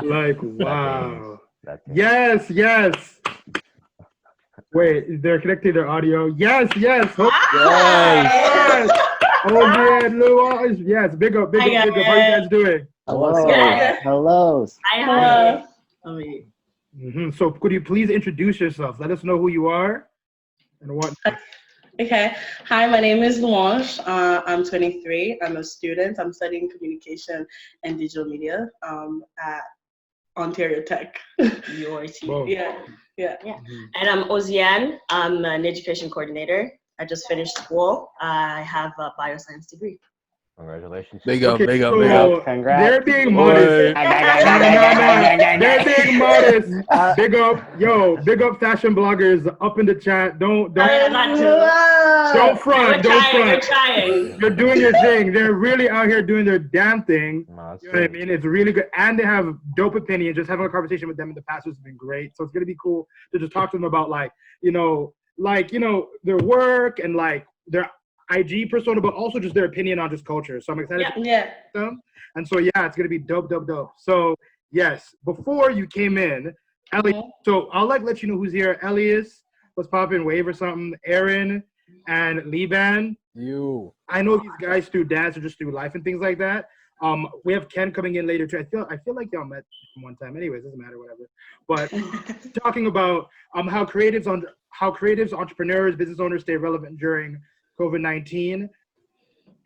Like, wow. That thing. Yes, yes. Wait, they're connecting their audio. Yes, yes. Yes. Hozzy and Lou. Yes, big up, big up, big up. How you guys doing? What's Hello. up? Hello. Hi. So could you please introduce yourself? Let us know who you are and what. Okay. Hi, my name is Louange. I'm 23. I'm a student. I'm studying communication and digital media at Ontario Tech. Whoa. Yeah. And I'm Ozian. I'm an education coordinator. I just finished school. I have a bioscience degree. Congratulations. Big up, Okay, big up, so big up. Congrats. they're being modest. They're being modest. Big up, yo, big up fashion bloggers up in the chat. Don't front. We're trying. You're doing your thing. They're really out here doing their damn thing. No, You know what I mean? It's really good. And they have dope opinions. Just having a conversation with them in the past has been great. So it's gonna be cool to just talk to them about their work and like their IG persona, but also just their opinion on just culture. So I'm excited to them. And so yeah, it's gonna be dope. So yes, before you came in, Ellie. So I'll let you know who's here. Elias was popping, wave or something. Aaron and Liban. I know these guys through dance or just through life and things like that. We have Ken coming in later too. I feel like y'all met one time. Anyways, doesn't matter, whatever. But talking about how creatives, entrepreneurs, business owners stay relevant during COVID-19.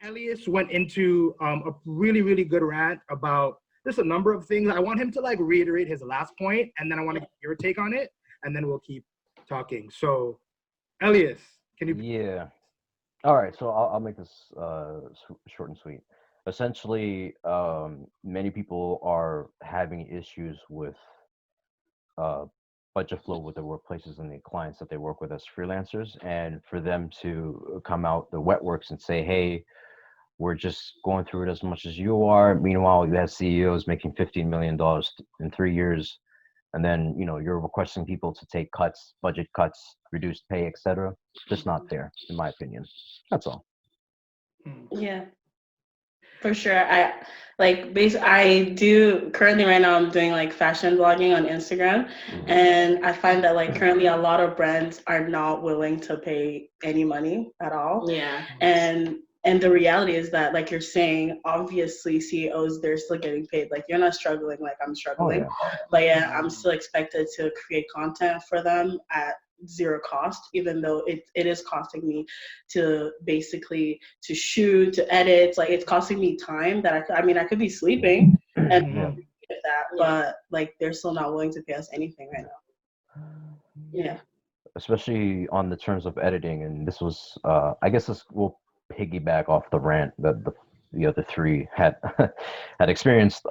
Elias went into a really, really good rant about just a number of things. I want him to like reiterate his last point, and then I want to get your take on it, and then we'll keep talking. So, Elias, can you? Yeah. All right. So I'll make this short and sweet. Essentially, many people are having issues with budget flow with the workplaces and the clients that they work with as freelancers, and for them to come out the wet works and say, hey, we're just going through it as much as you are. Meanwhile, you have CEOs making $15 million in 3 years, and then you're requesting people to take cuts, budget cuts, reduced pay, etc. Just not fair, in my opinion. That's all. Yeah. For sure. I do currently right now I'm doing like fashion blogging on Instagram, and I find that like currently a lot of brands are not willing to pay any money at all. Yeah. And the reality is that, like you're saying, obviously CEOs, they're still getting paid. Like you're not struggling like I'm struggling. But yeah, I'm still expected to create content for them at zero cost, even though it is costing me to basically to shoot, to edit. Like it's costing me time that I could be sleeping and get that, but like they're still not willing to pay us anything right now. Yeah. Especially on the terms of editing, and this was I guess this will piggyback off the rant that the other three had had experienced.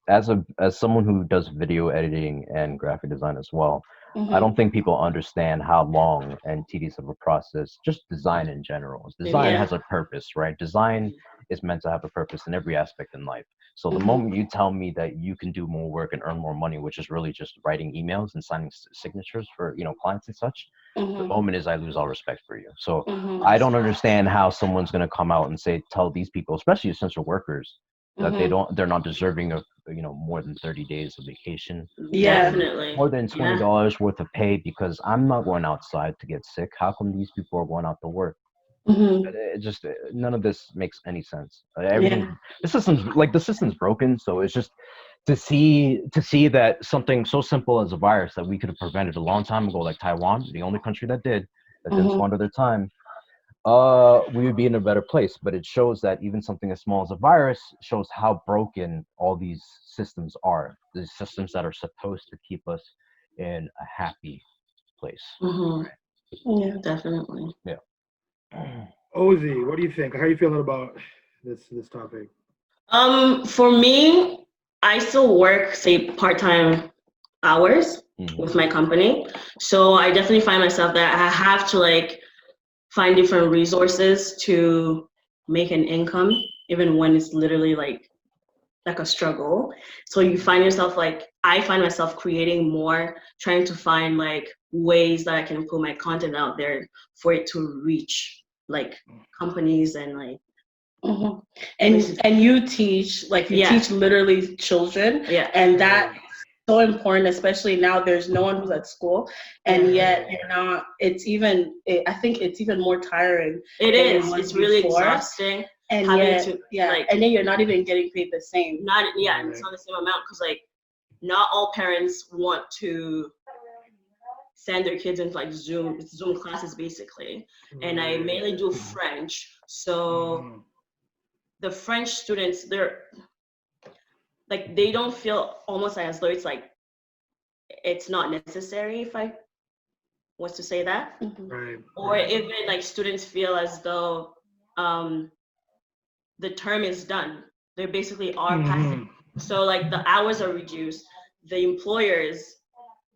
As someone who does video editing and graphic design as well, I don't think people understand how long and tedious of a process just design in general is. Design has a purpose, right? Design is meant to have a purpose in every aspect in life. So the moment you tell me that you can do more work and earn more money, which is really just writing emails and signing signatures for clients and such, the moment is I lose all respect for you. So I don't understand how someone's going to come out and tell these people, especially essential workers, that they're not deserving of more than 30 days of vacation. Definitely. More than $20 worth of pay, because I'm not going outside to get sick. How come these people are going out to work? It just none of this makes any sense. Everything the system's broken. So it's just to see that something so simple as a virus that we could have prevented a long time ago, like Taiwan, the only country that didn't squander their time, we would be in a better place. But it shows that even something as small as a virus shows how broken all these systems are. The systems that are supposed to keep us in a happy place. Yeah, definitely. Yeah. Ozzy, what do you think? How are you feeling about this topic? For me, I still work, say, part-time hours with my company. So I definitely find myself that I have to like find different resources to make an income, even when it's literally like a struggle. So you find yourself I find myself creating more, trying to find like ways that I can put my content out there for it to reach like companies and like Mm-hmm. And you teach, like, you teach literally children, and that so important, especially now there's no one who's at school, and yet you're not. I think it's even more tiring. It's really exhausting. And yet, and then you're not even getting paid the same. And it's not the same amount, because like not all parents want to send their kids into like Zoom classes basically. And I mainly do French, so the French students, they're like, they don't feel almost as though it's like it's not necessary, if I was to say that. Right. Or even like students feel as though the term is done. They basically are passing. So like the hours are reduced. The employers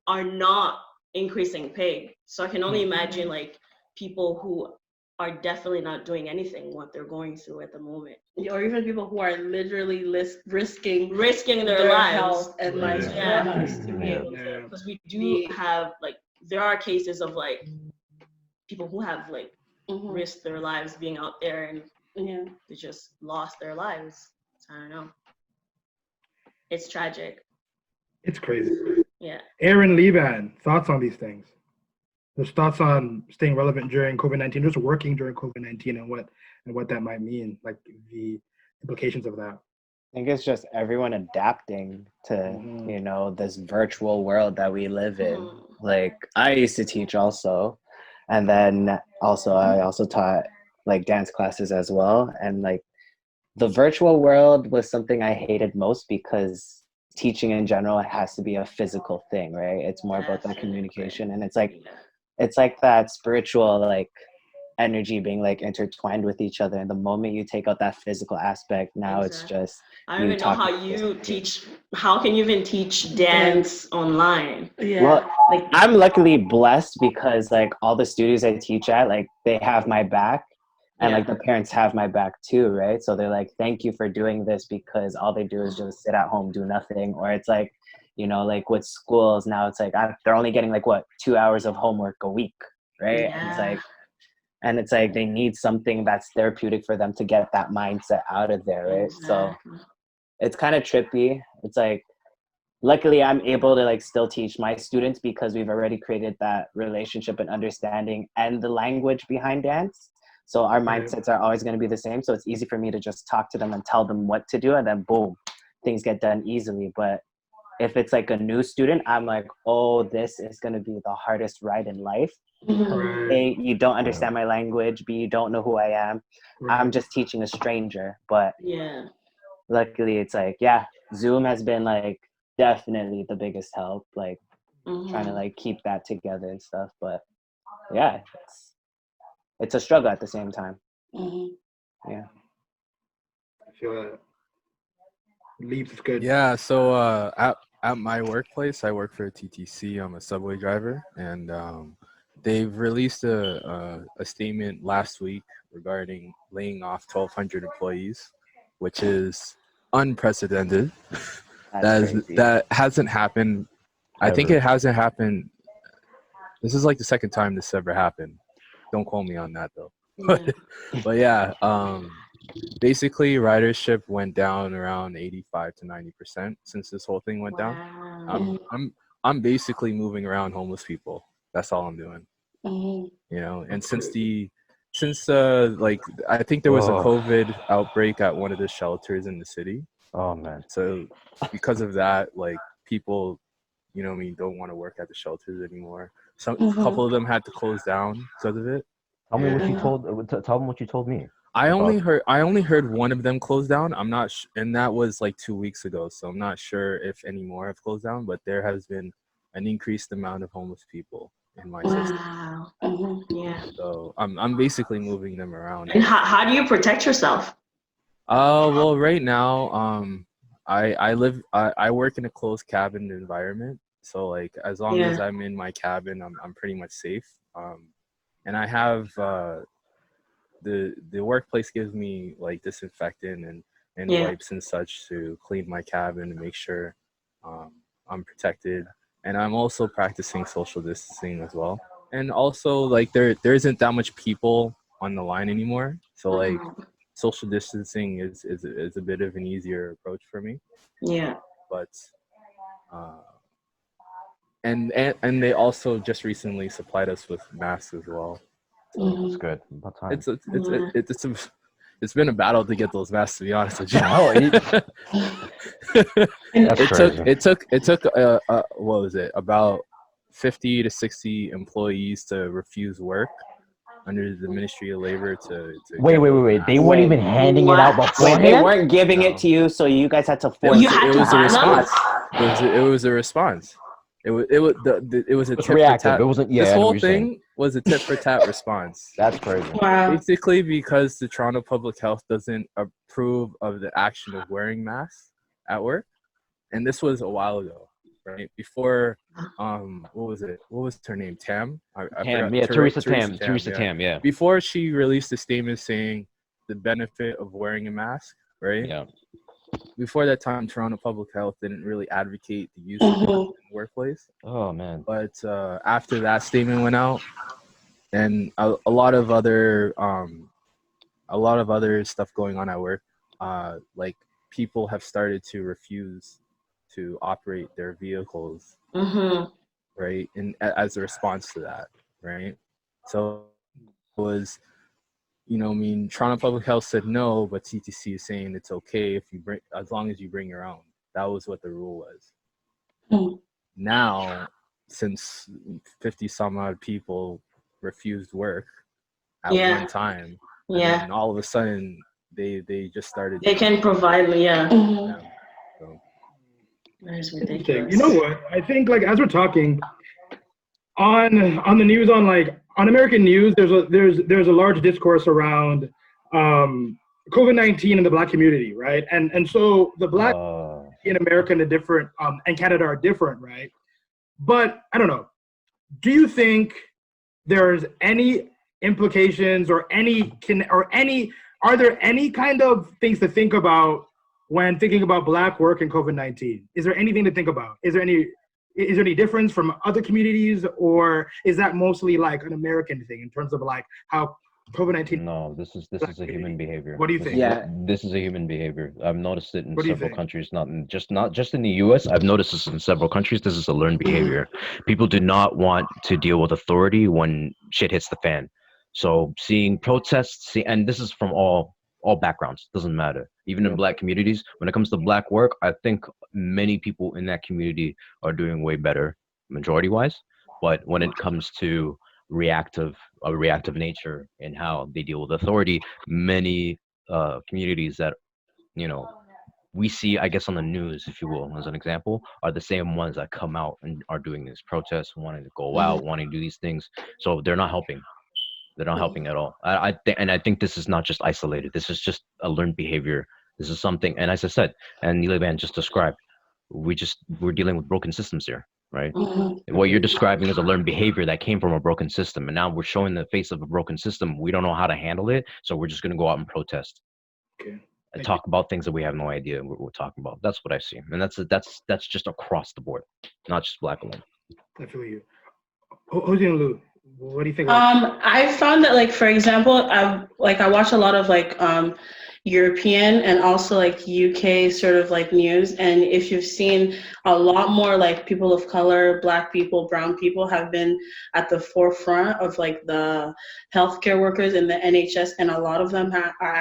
are not increasing pay. So I can only imagine like people who are definitely not doing anything what they're going through at the moment. Or even people who are literally risking their lives. Health and lives for us to be able to. Because we do have like, there are cases of like people who have like risked their lives being out there, and they just lost their lives. So I don't know. It's tragic. It's crazy. Yeah. Aaron Levan, thoughts on these things? There's thoughts on staying relevant during COVID-19, just working during COVID-19, and what that might mean, like the implications of that. I think it's just everyone adapting to, this virtual world that we live in. Like, I used to teach also, and then I also taught like dance classes as well. And like the virtual world was something I hated most, because teaching in general, it has to be a physical thing, right? It's more about that communication, and it's like that spiritual like energy being like intertwined with each other. And the moment you take out that physical aspect, now it's just, I don't even know how you teach. How can you even teach dance online? Well, like, I'm luckily blessed because like all the studios I teach at, like they have my back, and like the parents have my back too, right? So they're like, thank you for doing this, because all they do is just sit at home, do nothing. Or it's like, like with schools now, it's like they're only getting like 2 hours of homework a week, right? And it's like they need something that's therapeutic for them to get that mindset out of there, right? So it's kind of trippy. It's like, luckily I'm able to like still teach my students, because we've already created that relationship and understanding and the language behind dance. So our mindsets are always going to be the same. So it's easy for me to just talk to them and tell them what to do, and then boom, things get done easily. But if it's like a new student, I'm like, oh, this is going to be the hardest ride in life. A, you don't understand my language. B, you don't know who I am. I'm just teaching a stranger. But luckily it's like, Zoom has been like definitely the biggest help, like trying to like keep that together and stuff. But it's a struggle at the same time. I feel that. Leaps is good. Yeah, so at my workplace, I work for TTC. I'm a subway driver, and they've released a statement last week regarding laying off 1,200 employees, which is unprecedented. That hasn't happened. I think it hasn't happened. This is like the second time this ever happened. Don't quote me on that though. But yeah, basically ridership went down around 85 to 90% since this whole thing went down. I'm basically moving around homeless people. That's all I'm doing. And since like I think there was a COVID outbreak at one of the shelters in the city. Oh man. So because of that, like people, don't want to work at the shelters anymore. A couple of them had to close down because of it. Tell me what you told. Tell them what you told me. I only heard one of them close down. I'm not, and that was like 2 weeks ago. So I'm not sure if any more have closed down. But there has been an increased amount of homeless people in my system. Wow. Yeah. So I'm basically moving them around. And how do you protect yourself? Well, right now, I work in a closed cabin environment. So like as long as I'm in my cabin, I'm pretty much safe. And I have the workplace gives me like disinfectant and wipes and such to clean my cabin and make sure I'm protected. And I'm also practicing social distancing as well. And also like there isn't that much people on the line anymore. So like social distancing is a bit of an easier approach for me. Yeah. But and they also just recently supplied us with masks as well. So that's good. About time. It's been a battle to get those masks, to be honest with you. It took what was it, about 50 to 60 employees to refuse work under the Ministry of Labor to wait. They weren't even handing it out beforehand? Wait, they weren't giving it to you, so you guys had to force it. It was a response. It was a response. It was a tit for tat. It wasn't. This whole thing was a tit for tat response. That's crazy. Wow. Basically, because the Toronto Public Health doesn't approve of the action of wearing masks at work, and this was a while ago, right? Before, what was it? What was her name? Tam? Tam, yeah, Teresa Tam, yeah. Before she released a statement saying the benefit of wearing a mask, right? Yeah. Before that time, Toronto Public Health didn't really advocate the use of masks in the workplace. Oh man! But after that statement went out, and a lot of other stuff going on at work, like people have started to refuse to operate their vehicles, right? And as a response to that, right? So it was. Toronto Public Health said no, but TTC is saying it's okay if you bring, as long as you bring your own. That was what the rule was. Now, since 50 some odd people refused work at one time, and all of a sudden they just started. They can provide, So. That is ridiculous. You know what? I think as we're talking on the news, on American news, there's a large discourse around COVID-19 in the Black community, right? And so the Black in America and Canada are different, right? But I don't know. Do you think there's any implications or are there any kind of things to think about when thinking about Black work and COVID-19? Is there anything to think about? Is there any difference from other communities, or is that mostly an American thing in terms of how COVID-19? No, this is a human behavior. What do you think? This is a human behavior. I've noticed it in several countries, not just in the U.S. I've noticed this in several countries. This is a learned behavior. People do not want to deal with authority when shit hits the fan. So seeing protests, and this is from all backgrounds, doesn't matter. Even in Black communities, when it comes to Black work, I think many people in that community are doing way better, majority-wise. But when it comes to reactive nature and how they deal with authority, many communities that we see, I guess, on the news, if you will, as an example, are the same ones that come out and are doing these protests, wanting to go out, wanting to do these things. So they're not helping. They're not helping at all. I think this is not just isolated. This is just a learned behavior. This is something, and as I said, and Nilevan just described, we're dealing with broken systems here, right? What you're describing is a learned behavior that came from a broken system, and now we're showing the face of a broken system. We don't know how to handle it, so we're just going to go out and protest. And talk about things that we have no idea what we're talking about. That's what I see, and that's just across the board, not just Black alone. I feel you. Hozzy and Lou, what do you think? I found that, for example, I watch a lot of European and also UK sort of news, and if you've seen, a lot more people of color, Black people, brown people have been at the forefront of the healthcare workers in the NHS, and a lot of them are